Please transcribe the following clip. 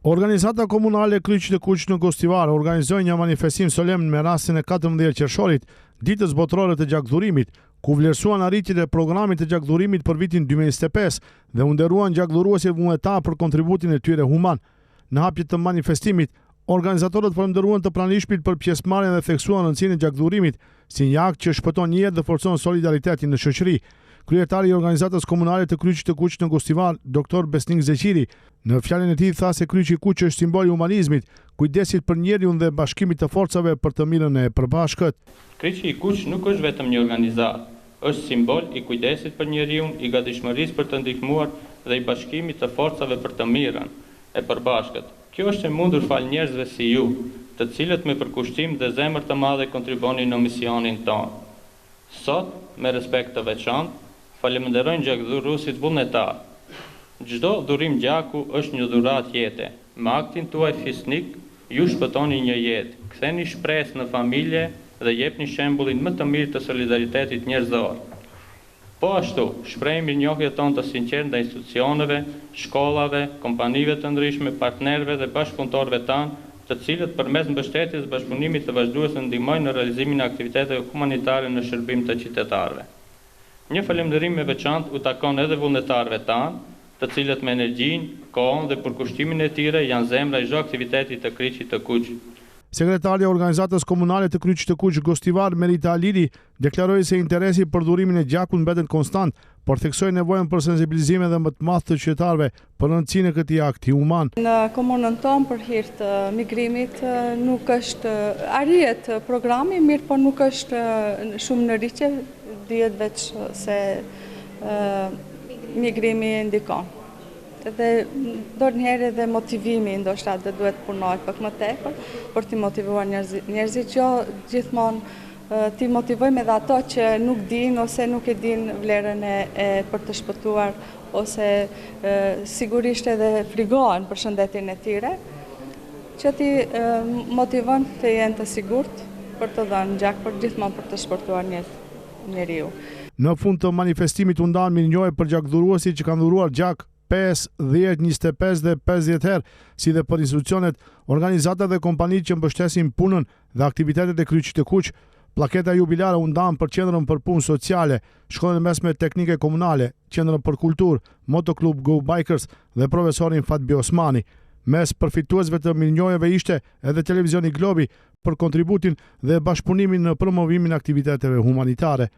Organizata komunale Kryqit e Kuq në Gostivar organizoi një manifestim solemn me rastin e 14 qershorit, ditës botërore të gjakdhurimit, ku vlerësuan arritjet e programit të gjakdhurimit për vitin 2025 dhe u nderuan gjakdhuruesit vullnetar për kontributin e tyre human. Në hapje të manifestimit, organizatorët falënderuan të pranishmit për pjesëmarrjen dhe theksuan rëndësinë e gjakdhurimit si një akt që shpëton jetë dhe forcon solidaritetin në shoqëri. Kryetari i organizatës komunale të Kryqit të Kuq në Gostivar, Dr. Besnik Zeqiri, në fjalën e tij tha se Kryqi i Kuq është simbol i humanizmit, kujdesit për njeriun dhe bashkimit të forcave për të mirën e përbashkët. Kryqi i Kuq nuk është vetëm një organizatë, është simbol i kujdesit për njeriun, i gatishmërisë për të ndihmuar dhe i bashkimit të forcave për të mirën e përbashkët. Kjo është e mundur fal njerëzve si ju, të cilët me përkushtim dhe zemër të madhe kontribuonin në misionin tonë. Sot, me respekt të veçantë, falenderojnë gjakdhuruesit vullnetar. Çdo dhurim gjaku është një dhuratë jete. Me aktin tuaj fisnik, ju shpëtoni një jetë, ktheni shpresë në familje dhe jepni shembullin më të mirë të solidaritetit njerëzor. Po ashtu, shprehim mirënjohjen tonë të sinqertë ndaj institucioneve, shkollave, kompanive të ndryshme, partnerëve dhe bashkëpunëtorëve tanë, të cilët përmes mbështetjes dhe bashkëpunimit të vazhdueshëm ndihmojnë në realizimin e aktiviteteve humanitare në shërbim të qytetarëve. Një falënderim me veçantë u takon edhe vullnetarëve tanë, të cilët me energjinë, kohën dhe përkushtimin e tyre janë zemra e çdo aktiviteti të Kryqit të Kuq. Sekretari i organizatës komunale të Kryqit të Kuq Gostivar, Merita Alili, deklaroi se interesi për dhurimin e gjakut mbetet konstant, por theksoi nevojën për sensibilizim dhe më të madh të qytetarëve për rëndësinë e këtij akti human. Në komunën tonë për hir të migrimit nuk është arrihet programi, mirë po nuk është shumë në rritje, dihet veç se migrimi ndikon. Dhe ndonjëherë edhe motivimi ndoshta dhe duhet punohet pak më tepër për të motivuar njerëzit, gjithmonë ti motivojmë edhe ato që nuk dinë ose nuk e dinë vlerën e për të shpëtuar ose sigurisht edhe frigohen për shëndetin e tyre, që ti motivon të jenë të sigurt për të dhënë gjak për gjithmonë për të shpëtuar njeriu. Në fund të manifestimit u ndan mirënjohje për gjakdhuruesit që kanë dhuruar gjak 5, 10, 25 dhe 50 herë, si dhe për institucionet, organizatat dhe kompanitë që mbështesin punën dhe aktivitetet e Kryqit të Kuq. Pllaketa jubilare u ndan për Qendrën për Punë Sociale, Shkollën Mesme Teknike Komunale, Qendrën për Kulturë, Motoklub Go Bikers dhe profesorin Fatbi Osmani. Mes përfituesve të mirënjohjeve ishte edhe Televizioni Globi për kontributin dhe bashkëpunimin në promovimin e aktiviteteve humanitare.